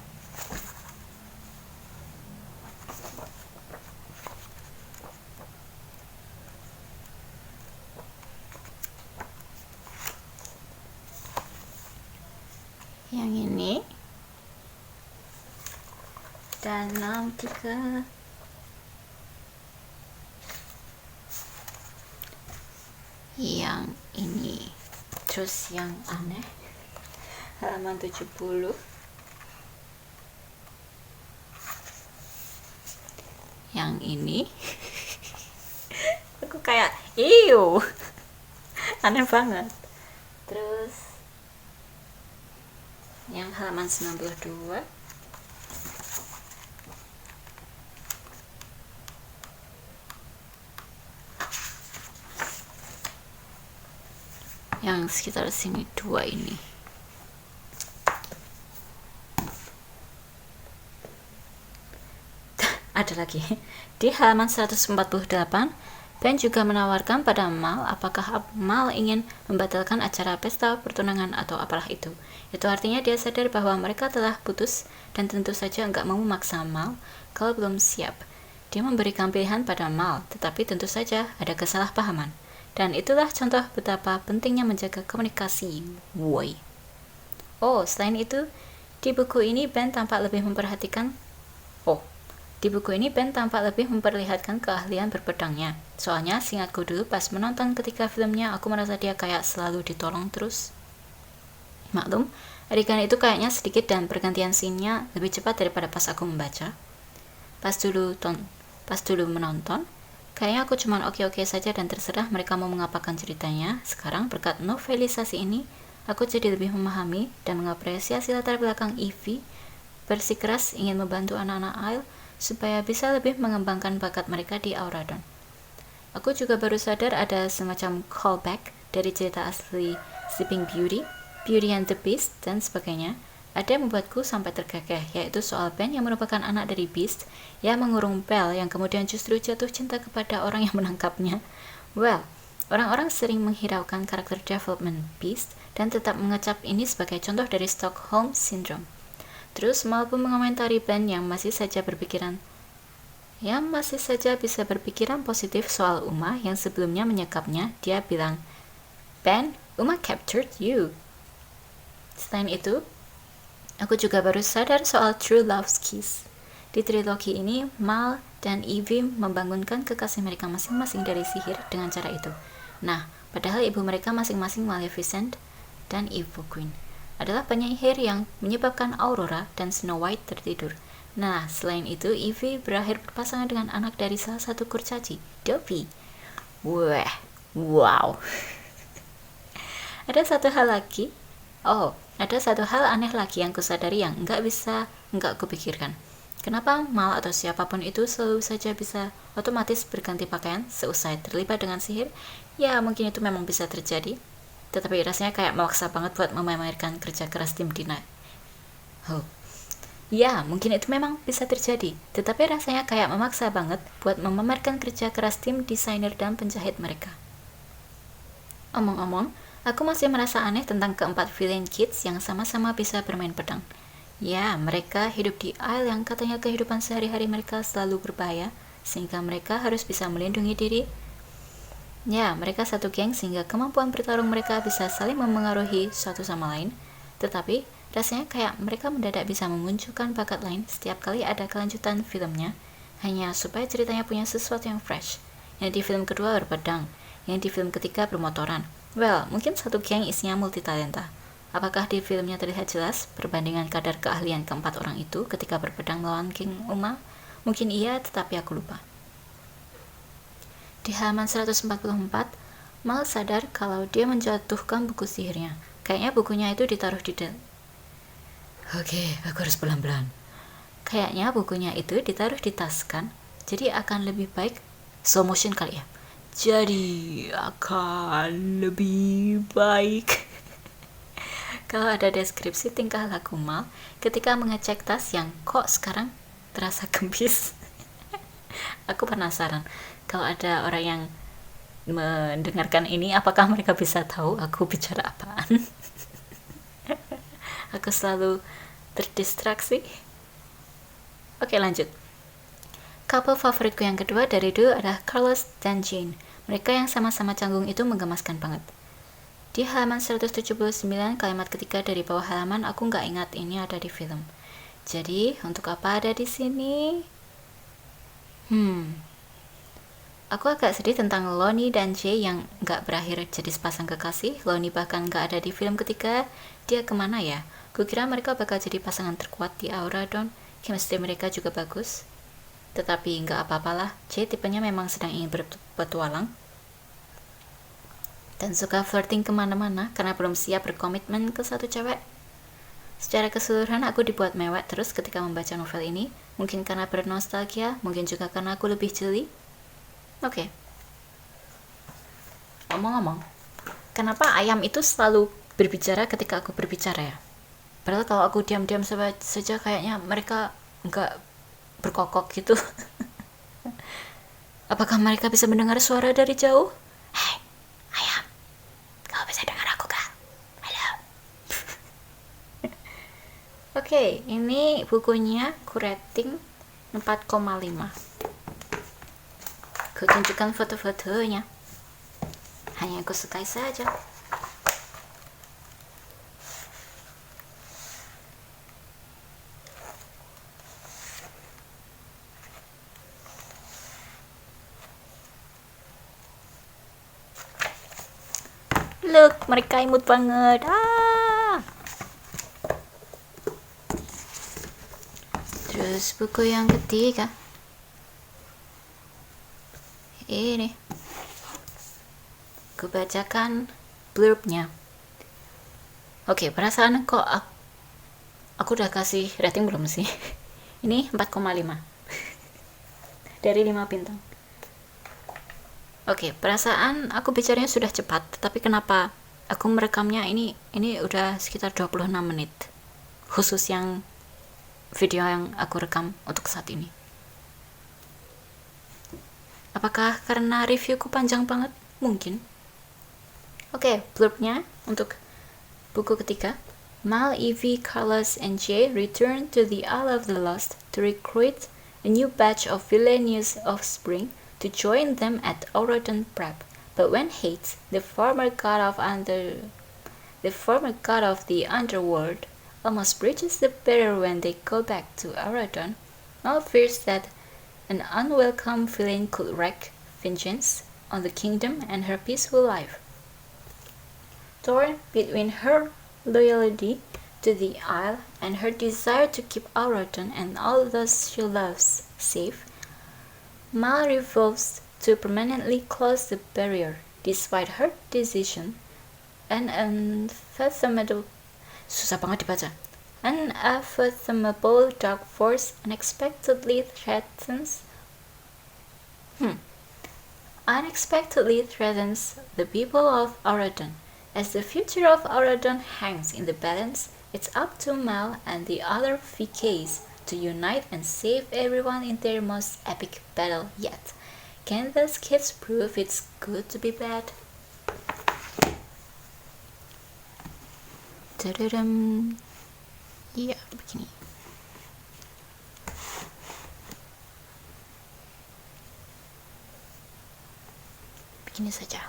Yang ini. Dan 63. Yang ini. Terus yang aneh halaman 70. Yang ini aku kayak iu aneh banget. Terus yang halaman 92. Yang sekitar sini 2 ini. Ada lagi. Di halaman 148, Ben juga menawarkan pada Mal apakah Mal ingin membatalkan acara pesta pertunangan atau apalah itu. Itu artinya dia sadar bahwa mereka telah putus dan tentu saja enggak mau memaksa Mal kalau belum siap. Dia memberikan pilihan pada Mal, tetapi tentu saja ada kesalahpahaman. Dan itulah contoh betapa pentingnya menjaga komunikasi. Woi. Oh, selain itu, di buku ini Ben tampak lebih memperlihatkan keahlian berpedangnya. Soalnya, seingatku dulu pas menonton ketika filmnya, aku merasa dia kayak selalu ditolong terus. Maklum, adegan itu kayaknya sedikit dan pergantian scene-nya lebih cepat daripada pas aku membaca. Pas dulu menonton, kayaknya aku cuman oke-oke saja dan terserah mereka mau mengapakan ceritanya. Sekarang berkat novelisasi ini, aku jadi lebih memahami dan mengapresiasi latar belakang Evie bersikeras ingin membantu anak-anak Isle supaya bisa lebih mengembangkan bakat mereka di Auradon. Aku juga baru sadar ada semacam callback dari cerita asli Sleeping Beauty, Beauty and the Beast, dan sebagainya. Ada yang membuatku sampai terkekeh, yaitu soal Ben yang merupakan anak dari Beast yang mengurung Belle yang kemudian justru jatuh cinta kepada orang yang menangkapnya. Well, orang-orang sering menghiraukan karakter development Beast dan tetap mengecap ini sebagai contoh dari Stockholm Syndrome. Terus Mal pun mengomentari Ben yang masih saja bisa berpikiran positif soal Uma yang sebelumnya menyekapnya. Dia bilang, Ben, Uma captured you. Selain itu, aku juga baru sadar soal True Love's Kiss. Di trilogi ini, Mal dan Evie membangunkan kekasih mereka masing-masing dari sihir dengan cara itu. Nah, padahal ibu mereka masing-masing Maleficent dan Evil Queen adalah penyihir yang menyebabkan Aurora dan Snow White tertidur. Nah, selain itu, Evie berakhir berpasangan dengan anak dari salah satu kurcaci, Dobby. Wah, wow. Ada satu hal aneh lagi yang kusadari yang nggak kupikirkan. Kenapa Mal atau siapapun itu selalu saja bisa otomatis berganti pakaian seusai terlibat dengan sihir? Ya, mungkin itu memang bisa terjadi. Tetapi rasanya kayak memaksa banget buat memamerkan kerja keras tim Dina. Ya, mungkin itu memang bisa terjadi. Tetapi rasanya kayak memaksa banget buat memamerkan kerja keras tim desainer dan penjahit mereka. Omong-omong, aku masih merasa aneh tentang keempat villain kids yang sama-sama bisa bermain pedang. Ya, mereka hidup di Isle yang katanya kehidupan sehari-hari mereka selalu berbahaya, sehingga mereka harus bisa melindungi diri. Ya, mereka satu geng sehingga kemampuan bertarung mereka bisa saling memengaruhi satu sama lain. Tetapi, rasanya kayak mereka mendadak bisa memunculkan bakat lain setiap kali ada kelanjutan filmnya, hanya supaya ceritanya punya sesuatu yang fresh. Yang di film kedua berpedang, yang di film ketiga bermotoran. Well, mungkin satu geng isinya multitalenta. Apakah di filmnya terlihat jelas perbandingan kadar keahlian keempat orang itu ketika berpedang melawan King Uma? Mungkin iya, tetapi aku lupa. Di halaman 144, Mal sadar kalau dia menjatuhkan buku sihirnya. Kayaknya bukunya itu ditaruh di Oke, aku harus pelan-pelan. Kayaknya bukunya itu ditaruh di tas kan? Jadi akan lebih baik slow motion kali ya. Jadi akan lebih baik kalau ada deskripsi tingkah laku Mal ketika mengecek tas yang kok sekarang terasa gembis. Aku penasaran kalau ada orang yang mendengarkan ini, apakah mereka bisa tahu aku bicara apaan. Aku selalu terdistraksi. Oke, lanjut. Couple favoritku yang kedua dari dulu adalah Carlos dan Jane. Mereka yang sama-sama canggung itu menggemaskan banget. Di halaman 179, kalimat ketiga dari bawah halaman, aku nggak ingat ini ada di film. Jadi, untuk apa ada di sini? Aku agak sedih tentang Lonnie dan Jay yang nggak berakhir jadi sepasang kekasih. Lonnie bahkan nggak ada di film ketiga. Dia kemana ya? Kukira mereka bakal jadi pasangan terkuat di Auradon. Chemistry mereka juga bagus. Tetapi nggak apa-apalah. Jay tipenya memang sedang ingin berpetualang dan suka flirting kemana-mana karena belum siap berkomitmen ke satu cewek. Secara keseluruhan aku dibuat mewek terus ketika membaca novel ini. Mungkin karena bernostalgia, mungkin juga karena aku lebih jeli. Oke. Ngomong-ngomong, kenapa ayam itu selalu berbicara ketika aku berbicara ya? Padahal kalau aku diam-diam saja kayaknya mereka nggak berkokok gitu. Apakah mereka bisa mendengar suara dari jauh? Hei, ayam, kau bisa dengar aku kah? Halo. Oke, ini bukunya ku rating 4,5. Ku tunjukkan foto-fotonya. Hanya aku sukai saja. Look, mereka imut banget. Terus buku yang ketiga. Ini. Aku bacakan blurbnya. Oke, perasaan kok aku udah kasih rating belum sih? Ini 4,5 dari 5 bintang. Oke, perasaan aku bicaranya sudah cepat, tapi kenapa aku merekamnya ini udah sekitar 26 menit. Khusus yang video yang aku rekam untuk saat ini. Apakah karena reviewku panjang banget? Mungkin. Oke, blurbnya untuk buku ketiga. Mal, Evie, Carlos, and Jay return to the Isle of the Lost to recruit a new batch of villainous offspring to join them at Auradon Prep. But when Hades, the former god of the underworld, almost breaches the barrier when they go back to Auradon, Mal fears that an unwelcome villain could wreak vengeance on the kingdom and her peaceful life. Torn between her loyalty to the Isle and her desire to keep Auradon and all those she loves safe, Mal resolves to permanently close the barrier, despite her decision. An unfathomable dark force unexpectedly threatens the people of Auradon. As the future of Auradon hangs in the balance, it's up to Mal and the other VKs to unite and save everyone in their most epic battle yet. Can those kids prove it's good to be bad? Iya, begini. Begini saja.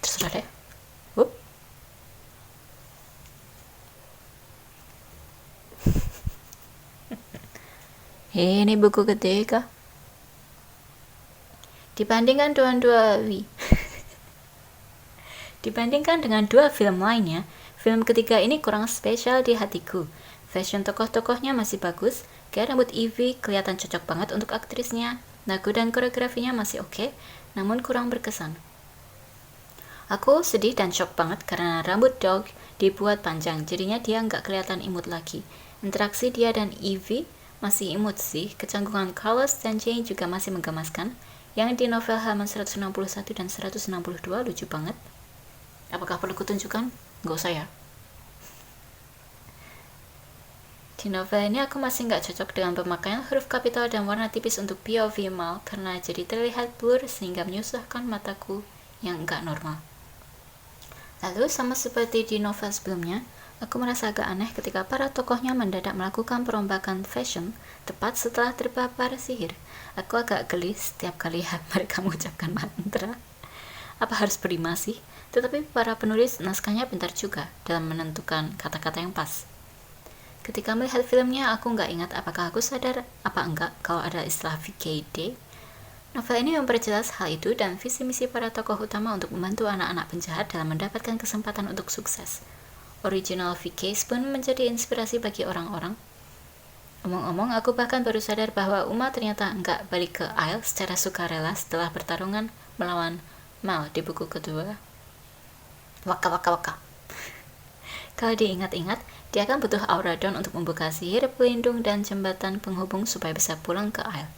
Terserah deh. Ini buku ketiga. Dibandingkan dengan dua film lainnya, film ketiga ini kurang spesial di hatiku. Fashion tokoh-tokohnya masih bagus, gaya rambut Evie kelihatan cocok banget untuk aktrisnya, lagu dan koreografinya masih oke, namun kurang berkesan. Aku sedih dan shock banget karena rambut Dog dibuat panjang, jadinya dia nggak kelihatan imut lagi. Interaksi dia dan Evie masih imut sih. Kecanggungan Carlos dan Jane juga masih menggemaskan. Yang di novel halaman 161 dan 162 lucu banget. Apakah perlu kutunjukkan? Nggak usah ya. Di novel ini aku masih nggak cocok dengan pemakaian huruf kapital dan warna tipis untuk POV Mal karena jadi terlihat blur sehingga menyusahkan mataku yang nggak normal. Lalu sama seperti di novel sebelumnya, aku merasa agak aneh ketika para tokohnya mendadak melakukan perombakan fashion tepat setelah terpapar sihir. Aku agak geli setiap kali mereka mengucapkan mantra. Apa harus berima sih? Tetapi para penulis naskahnya pintar juga dalam menentukan kata-kata yang pas. Ketika melihat filmnya, aku nggak ingat apakah aku sadar apa enggak kalau ada istilah VKD. Novel ini memperjelas hal itu dan visi misi para tokoh utama untuk membantu anak-anak penjahat dalam mendapatkan kesempatan untuk sukses. Original VKs pun menjadi inspirasi bagi orang-orang. Omong-omong, aku bahkan baru sadar bahwa Uma ternyata nggak balik ke Isle secara sukarela setelah pertarungan melawan Mal di buku kedua. Waka. Kalau diingat-ingat, dia akan butuh Auradon untuk membuka sihir pelindung dan jembatan penghubung supaya bisa pulang ke Isle.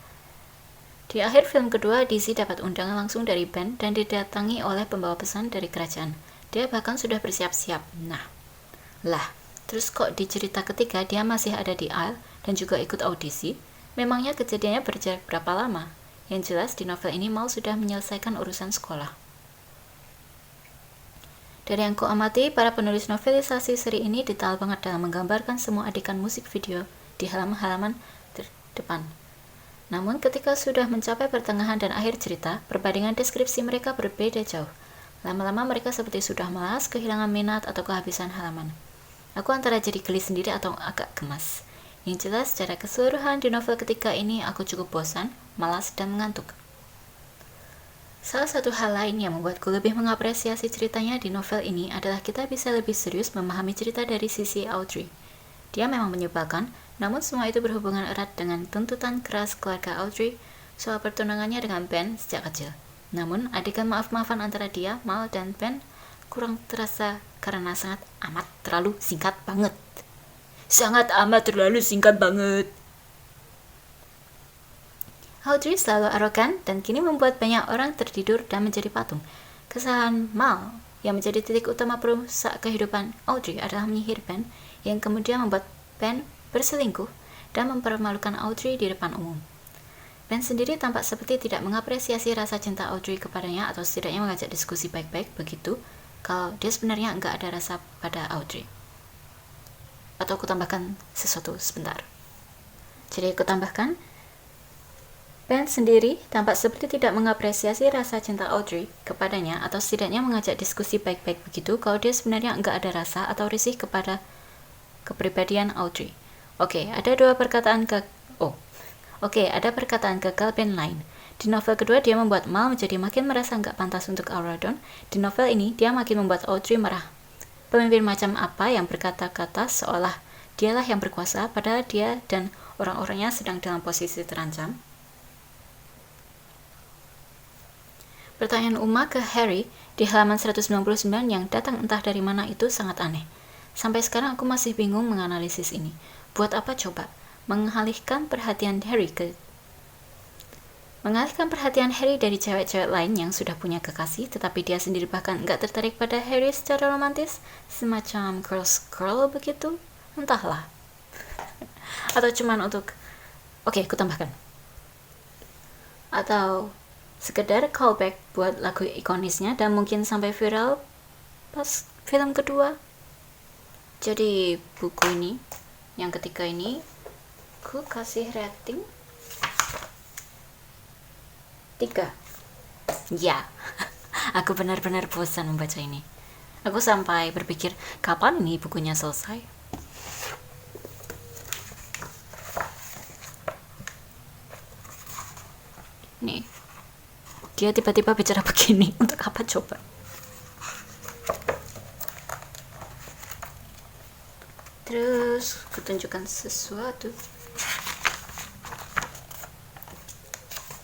Di akhir film kedua, Dizzy dapat undangan langsung dari Ben dan didatangi oleh pembawa pesan dari kerajaan. Dia bahkan sudah bersiap-siap. Terus kok di cerita ketiga dia masih ada di Isle dan juga ikut audisi? Memangnya kejadiannya berjarak berapa lama? Yang jelas di novel ini Mal sudah menyelesaikan urusan sekolah. Dari yang kuamati, para penulis novelisasi seri ini detail banget dalam menggambarkan semua adegan musik video di halaman-halaman depan. Namun ketika sudah mencapai pertengahan dan akhir cerita, perbandingan deskripsi mereka berbeda jauh. Lama-lama mereka seperti sudah malas, kehilangan minat, atau kehabisan halaman. Aku antara jadi geli sendiri atau agak gemas. Yang jelas, secara keseluruhan di novel ketiga ini aku cukup bosan, malas, dan mengantuk. Salah satu hal lain yang membuatku lebih mengapresiasi ceritanya di novel ini adalah kita bisa lebih serius memahami cerita dari sisi Audrey. Dia memang menyebalkan, namun semua itu berhubungan erat dengan tuntutan keras keluarga Audrey soal pertunangannya dengan Ben sejak kecil. Namun, adegan maaf-maafan antara dia, Mal, dan Ben kurang terasa karena sangat amat terlalu singkat banget. Audrey selalu arogan dan kini membuat banyak orang tertidur dan menjadi patung. Kesalahan Mal yang menjadi titik utama perusak kehidupan Audrey adalah menyihir Ben yang kemudian membuat Ben berselingkuh dan mempermalukan Audrey di depan umum. Ben sendiri tampak seperti tidak mengapresiasi rasa cinta Audrey kepadanya atau setidaknya mengajak diskusi baik-baik begitu kalau dia sebenarnya nggak ada rasa pada Audrey. Atau aku tambahkan sesuatu sebentar. Jadi aku tambahkan, Ben sendiri tampak seperti tidak mengapresiasi rasa cinta Audrey kepadanya atau setidaknya mengajak diskusi baik-baik begitu kalau dia sebenarnya nggak ada rasa atau risih kepada kepribadian Audrey. Ada perkataan gagal Ben lain. Di novel kedua dia membuat Mal menjadi makin merasa nggak pantas untuk Auradon. Di novel ini dia makin membuat Audrey marah. Pemimpin macam apa yang berkata-kata seolah dialah yang berkuasa padahal dia dan orang-orangnya sedang dalam posisi terancam. Pertanyaan Uma ke Harry di halaman 199 yang datang entah dari mana itu sangat aneh. Sampai sekarang aku masih bingung menganalisis ini. Buat apa coba? Mengalihkan perhatian Harry dari cewek-cewek lain yang sudah punya kekasih, tetapi dia sendiri bahkan nggak tertarik pada Harry secara romantis, semacam girl begitu, entahlah. Atau cuman untuk, aku tambahkan. Atau sekedar callback buat lagu ikonisnya dan mungkin sampai viral pas film kedua. Jadi buku ini, yang ketiga ini, aku kasih rating 3. Ya, aku benar-benar bosan membaca ini. Aku sampai berpikir, kapan ini bukunya selesai? Nih, dia tiba-tiba bicara begini, untuk apa coba? Terus, kutunjukkan sesuatu.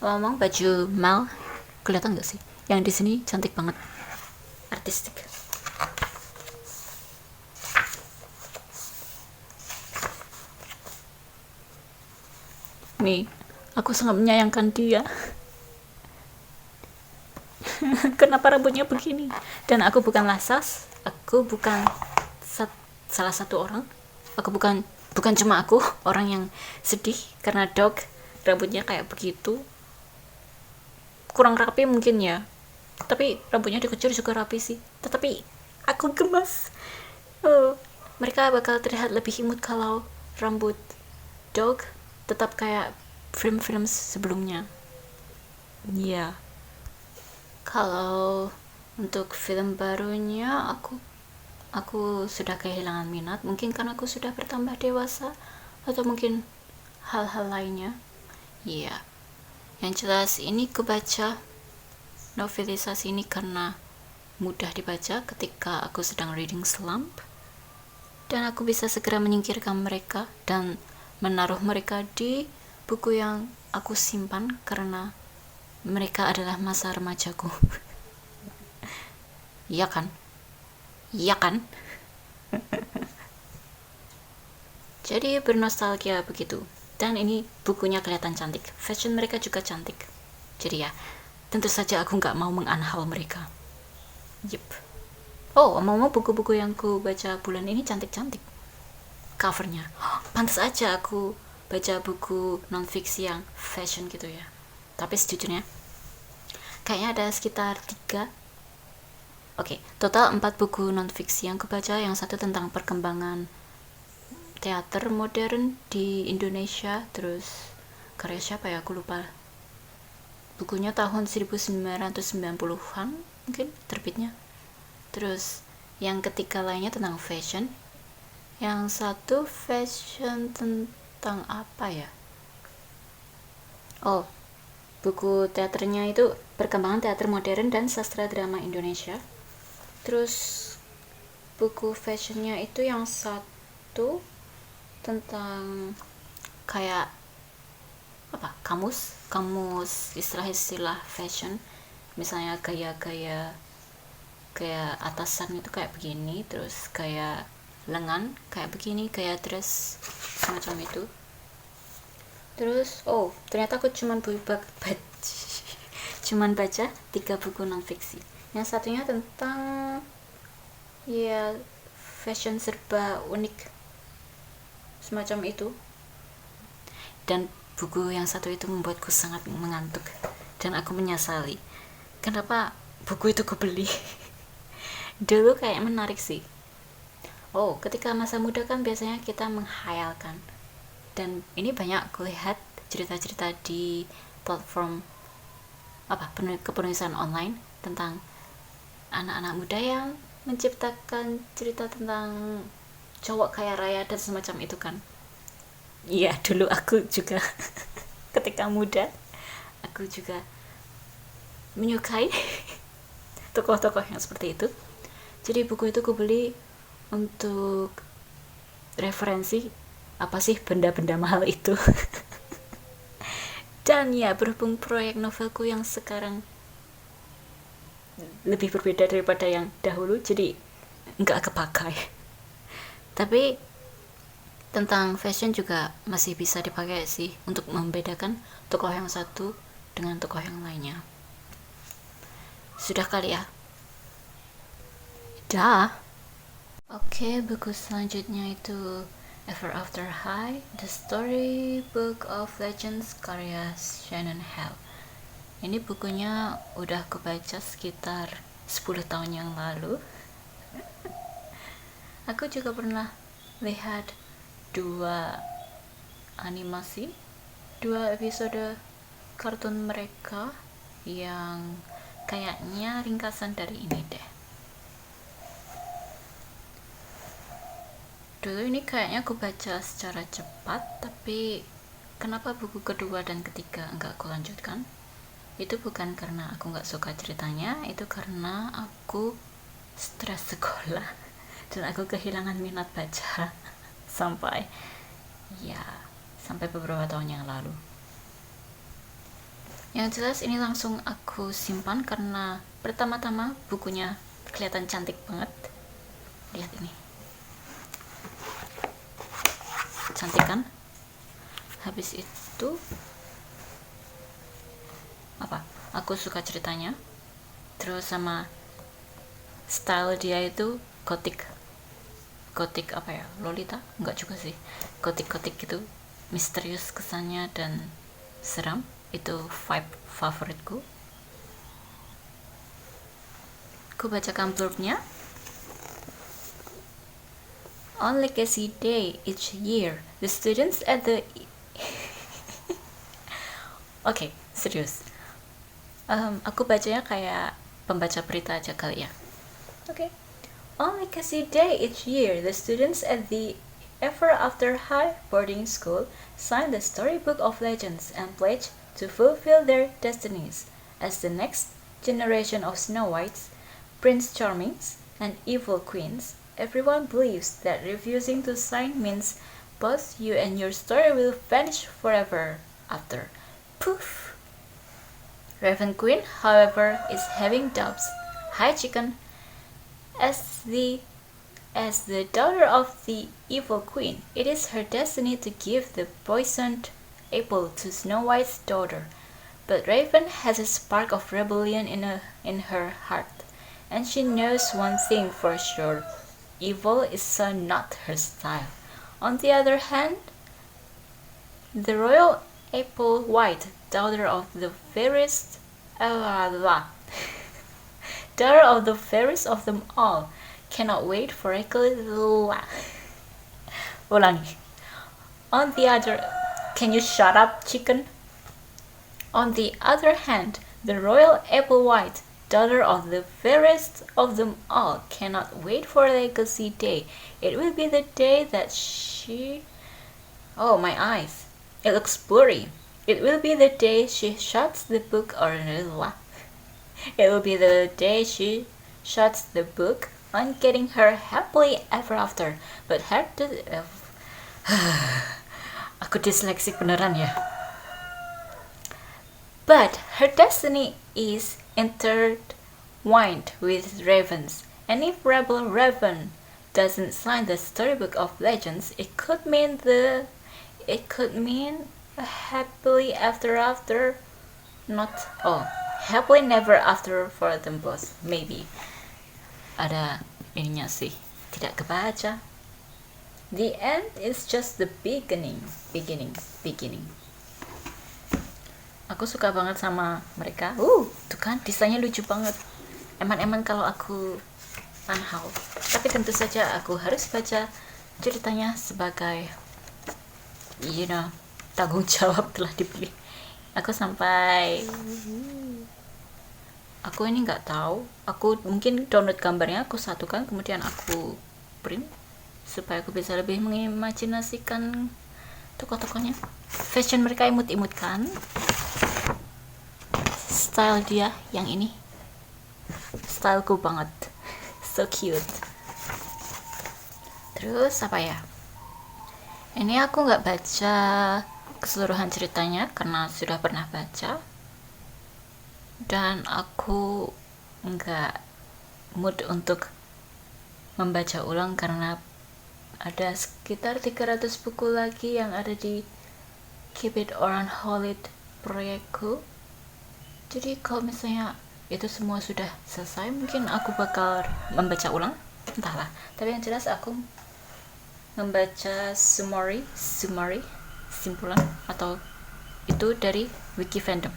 Ngomong baju Mal, kelihatan nggak sih? Yang di sini cantik banget, artistik. Nih, aku sangat menyayangkan dia. Kenapa rambutnya begini? Dan aku bukanlah sas, aku bukan salah satu orang. Aku bukan cuma aku orang yang sedih karena dog rambutnya kayak begitu. Kurang rapi mungkin ya. Tapi rambutnya dikucur juga rapi sih. Tetapi aku gemas. Oh, mereka bakal terlihat lebih imut kalau rambut dog tetap kayak film-film sebelumnya. Iya. Kalau untuk film barunya aku sudah kehilangan minat, mungkin karena aku sudah bertambah dewasa atau mungkin hal-hal lainnya. Iya. Yang jelas ini kebaca novelisasi ini karena mudah dibaca ketika aku sedang reading slump, dan aku bisa segera menyingkirkan mereka dan menaruh mereka di buku yang aku simpan karena mereka adalah masa remajaku. Iya kan? Iya kan? Jadi bernostalgia begitu. Dan ini bukunya kelihatan cantik. Fashion mereka juga cantik. Jadi ya, tentu saja aku nggak mau menganhal mereka. Yep. Oh, omong-omong buku-buku yang aku baca bulan ini cantik-cantik covernya. Pantas aja aku baca buku non-fiksi yang fashion gitu ya. Tapi sejujurnya kayaknya ada sekitar 3. Oke, total 4 buku non-fiksi yang aku baca. Yang satu tentang perkembangan teater modern di Indonesia. Terus karya siapa ya, aku lupa. Bukunya tahun 1990-an mungkin terbitnya. Terus yang ketiga lainnya tentang fashion. Yang satu fashion tentang apa ya? Oh, buku teaternya itu perkembangan teater modern dan sastra drama Indonesia. Terus buku fashionnya itu yang satu tentang kayak apa? Kamus istilah-istilah fashion. Misalnya gaya-gaya kayak atasan itu kayak begini, terus kayak lengan kayak begini, kayak dress semacam itu. Terus ternyata aku cuman baca 3 buku non fiksi. Yang satunya tentang ya fashion serba unik semacam itu. Dan buku yang satu itu membuatku sangat mengantuk dan aku menyesali kenapa buku itu kubeli. Dulu kayak menarik sih. Ketika masa muda kan biasanya kita menghayalkan, dan ini banyak kulihat cerita-cerita di platform kepenulisan online tentang anak-anak muda yang menciptakan cerita tentang cowok kaya raya dan semacam itu kan. Iya, dulu aku juga ketika muda aku juga menyukai tokoh-tokoh yang seperti itu. Jadi buku itu aku beli untuk referensi apa sih benda-benda mahal itu. Dan ya, berhubung proyek novelku yang sekarang lebih berbeda daripada yang dahulu, jadi nggak kepakai. Tapi tentang fashion juga masih bisa dipakai sih untuk membedakan tokoh yang satu dengan tokoh yang lainnya. Sudah kali ya? Dah. Oke, buku selanjutnya itu Ever After High, The Story Book of Legends karya Shannon Hale. Ini bukunya udah aku baca sekitar 10 tahun yang lalu. Aku juga pernah lihat 2 episode kartun mereka yang kayaknya ringkasan dari ini deh. Dulu ini kayaknya aku baca secara cepat, tapi kenapa buku kedua dan ketiga enggak aku lanjutkan? Itu bukan karena aku nggak suka ceritanya, itu karena aku stres sekolah dan aku kehilangan minat baca sampai beberapa tahun yang lalu. Yang jelas ini langsung aku simpan karena pertama-tama bukunya kelihatan cantik banget. Lihat ini, cantik kan? Habis itu itu aku suka ceritanya, terus sama style dia itu gotik Lolita enggak juga sih, gotik gitu, misterius kesannya dan seram. Itu vibe favoritku. Aku bacakan blurbnya. On Legacy Day each year, the students at the Oke, serius. Aku bacanya kayak pembaca berita aja kali ya. Oke. On Legacy Day each year, the students at the Ever After High boarding school sign the storybook of legends and pledge to fulfill their destinies as the next generation of Snow Whites, Prince Charmings, and evil queens. Everyone believes that refusing to sign means both you and your story will vanish forever after. Poof! Raven Queen, however, is having doubts. Hi, Chicken. As the daughter of the evil queen, it is her destiny to give the poisoned apple to Snow White's daughter. But Raven has a spark of rebellion in her heart, and she knows one thing for sure: evil is so not her style. On the other hand, the royal apple white, daughter of the fairest daughter of the fairest of them all, cannot wait for Ulangi. On the other, can you shut up, chicken? On the other hand, the royal apple white, daughter of the fairest of them all, cannot wait for Legacy Day. It will be the day that she... Oh, my eyes. It looks blurry. It will be the day she shuts the book It will be the day she shuts the book on getting her happily ever after. But her aku dyslexic beneran ya. But her destiny is intertwined with Raven's, and if Rebel Raven doesn't sign the storybook of legends, it could mean a happily after, happily never after for them both. Maybe ada ininya sih, tidak kebaca. The end is just the beginning. Aku suka banget sama mereka. Tuh kan desainnya lucu banget. Eman-eman kalau aku anhau. Tapi tentu saja aku harus baca ceritanya sebagai tanggung jawab telah dibeli. Aku ini nggak tahu. Aku mungkin download gambarnya, aku satukan, kemudian aku print supaya aku bisa lebih mengimajinasikan tokoh-tokohnya. Fashion mereka imut-imut kan? Style dia yang ini styleku banget, so cute. Terus apa ya, ini aku nggak baca keseluruhan ceritanya karena sudah pernah baca, dan aku nggak mood untuk membaca ulang karena ada sekitar 300 buku lagi yang ada di Keep It or Unhold It proyekku. Jadi kalau misalnya itu semua sudah selesai, mungkin aku bakal membaca ulang, entahlah. Tapi yang jelas aku membaca summary simpulan atau itu dari wiki fandom,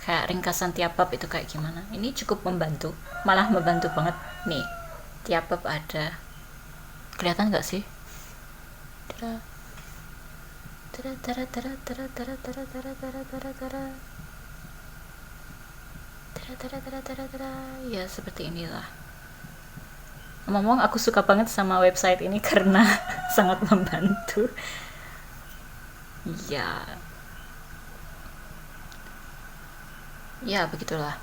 kayak ringkasan tiap bab itu kayak gimana. Ini cukup membantu, malah membantu banget nih. Tiap bab ada, kelihatan nggak sih? Ya seperti inilah. Ngomong, aku suka banget sama website ini karena sangat membantu. Ya begitulah.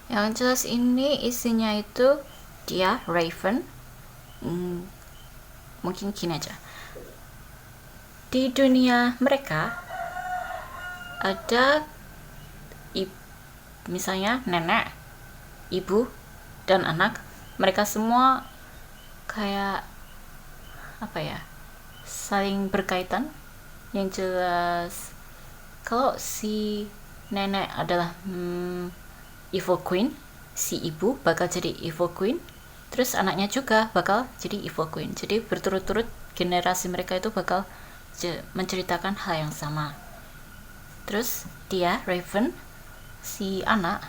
Yang jelas ini isinya itu dia Raven. Mungkin gini aja. Di dunia mereka ada misalnya nenek, ibu, dan anak. Mereka semua kayak saling berkaitan. Yang jelas kalau si nenek adalah evil queen, si ibu bakal jadi evil queen, terus anaknya juga bakal jadi evil queen. Jadi berturut-turut generasi mereka itu bakal menceritakan hal yang sama. Terus dia, Raven, si anak,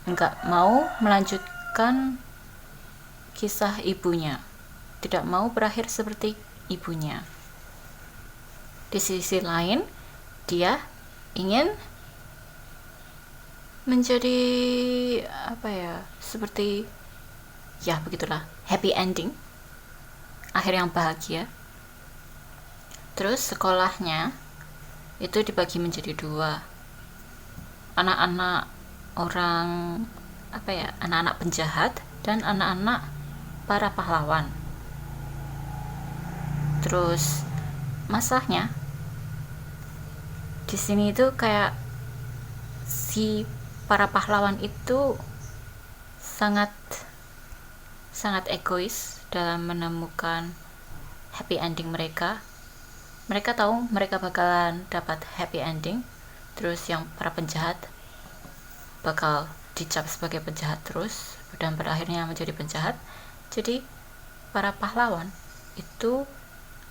nggak mau melanjutkan kisah ibunya, tidak mau berakhir seperti ibunya. Di sisi lain, dia ingin menjadi seperti begitulah, happy ending, akhir yang bahagia. Terus sekolahnya itu dibagi menjadi dua, anak-anak anak-anak penjahat dan anak-anak para pahlawan. Terus masalahnya di sini itu kayak si para pahlawan itu sangat egois dalam menemukan happy ending mereka. Mereka tahu mereka bakalan dapat happy ending, terus yang para penjahat bakal dicap sebagai penjahat terus dan berakhirnya menjadi penjahat. Jadi para pahlawan itu,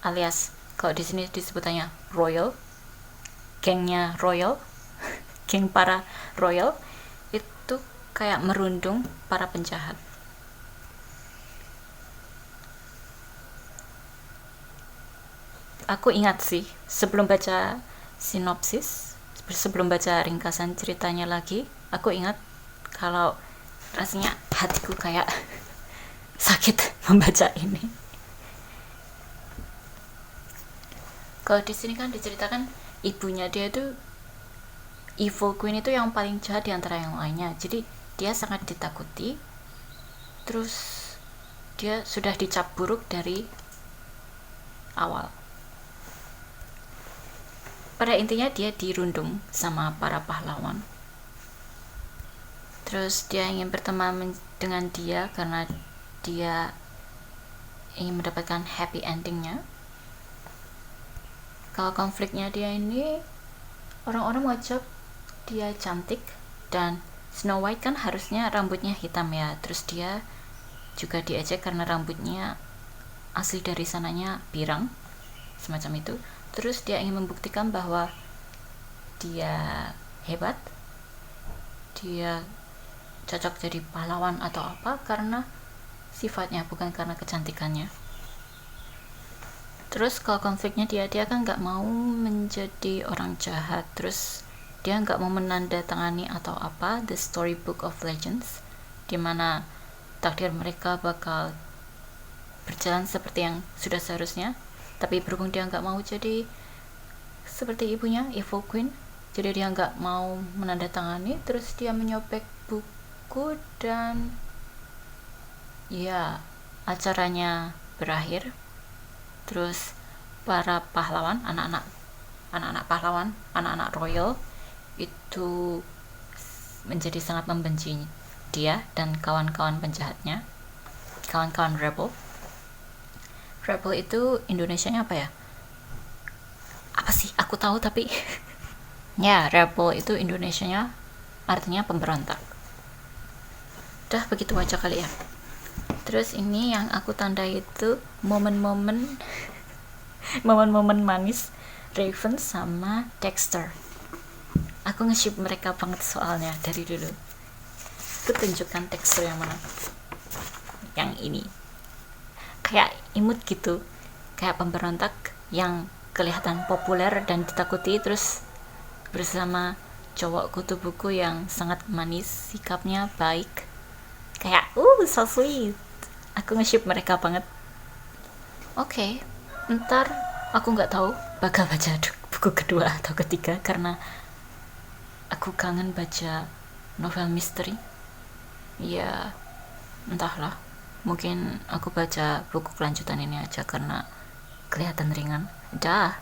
alias kalau di sini disebutannya royal, gengnya royal, geng para royal itu kayak merundung para penjahat. Aku ingat sih, sebelum baca sinopsis, sebelum baca ringkasan ceritanya lagi, aku ingat kalau rasanya hatiku kayak sakit membaca ini. Kalau di sini kan diceritakan ibunya dia itu evil queen, itu yang paling jahat di antara yang lainnya. Jadi dia sangat ditakuti. Terus dia sudah dicap buruk dari awal. Pada intinya dia dirundung sama para pahlawan. Terus dia ingin berteman dengan dia karena dia ingin mendapatkan happy endingnya. Kalau konfliknya dia ini, orang-orang mengucap dia cantik, dan Snow White kan harusnya rambutnya hitam ya. Terus dia juga diejek karena rambutnya asli dari sananya pirang, semacam itu. Terus dia ingin membuktikan bahwa dia hebat, dia cocok jadi pahlawan atau apa karena sifatnya, bukan karena kecantikannya. Terus kalau konfliknya dia kan nggak mau menjadi orang jahat. Terus dia nggak mau menandatangani atau apa The Storybook of Legends, dimana takdir mereka bakal berjalan seperti yang sudah seharusnya. Tapi berhubung dia nggak mau jadi seperti ibunya, evil queen, jadi dia nggak mau menandatangani. Terus dia menyobek buku dan ya acaranya berakhir. Terus para pahlawan, anak-anak pahlawan, anak-anak royal itu menjadi sangat membenci dia dan kawan-kawan penjahatnya, kawan-kawan rebel. Rebel itu Indonesianya apa ya? Apa sih? Aku tahu tapi ya, rebel itu Indonesianya artinya pemberontak. Udah begitu aja kali ya. Terus ini yang aku tandai itu momen-momen manis Raven sama Dexter. Aku nge-ship mereka banget soalnya dari dulu. Aku tunjukkan Dexter yang mana? Yang ini. Kayak imut gitu, kayak pemberontak yang kelihatan populer dan ditakuti, terus bersama cowok kutu buku yang sangat manis, sikapnya baik, kayak so sweet. Aku nge-ship mereka banget. Oke, ntar aku nggak tahu bakal baca buku kedua atau ketiga karena aku kangen baca novel misteri. Ya entahlah, mungkin aku baca buku kelanjutan ini aja karena kelihatan ringan. Dah.